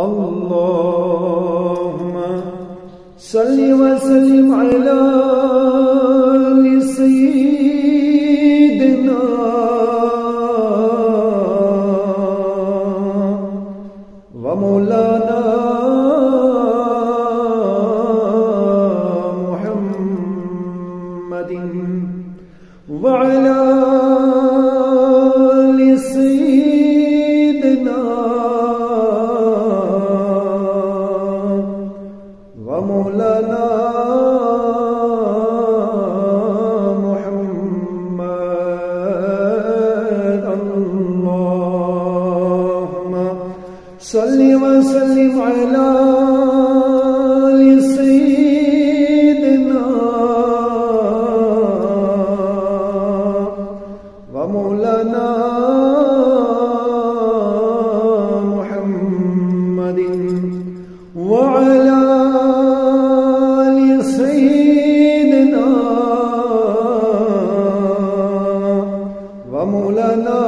अल्लाहुम्मा सल्लि व सल्लिम अला सय्यिदिना व मौलाना मुहम्मदिन व अला सय्यिदिना व मौलाना मुहम्मद। अल्लाहुम्मा सल्लि व सल्लिम अला सय्यिदिना व मौलाना मुहम्मदिन व अला सय्यिदिना व मौलाना